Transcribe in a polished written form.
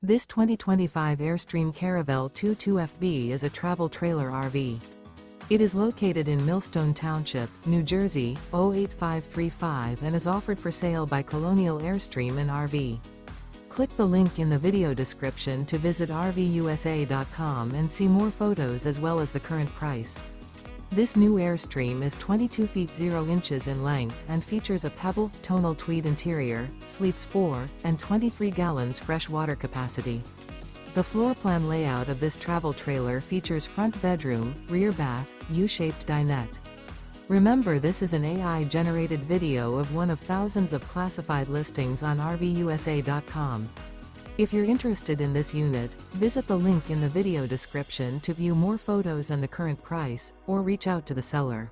This 2025 Airstream Caravel 22FB is a travel trailer RV. It is located in Millstone Township, New Jersey, 08535 and is offered for sale by Colonial Airstream RV. Click the link in the video description to visit RVUSA.com and see more photos as well as the current price. This new Airstream is 22 feet 0 inches in length and features a Pebble, Tonal Tweed interior, sleeps 4, and 23 gallons fresh water capacity. The floor plan layout of this travel trailer features front bedroom, rear bath, U-shaped dinette. Remember, this is an AI-generated video of one of thousands of classified listings on RVUSA.com. If you're interested in this unit, visit the link in the video description to view more photos and the current price, or reach out to the seller.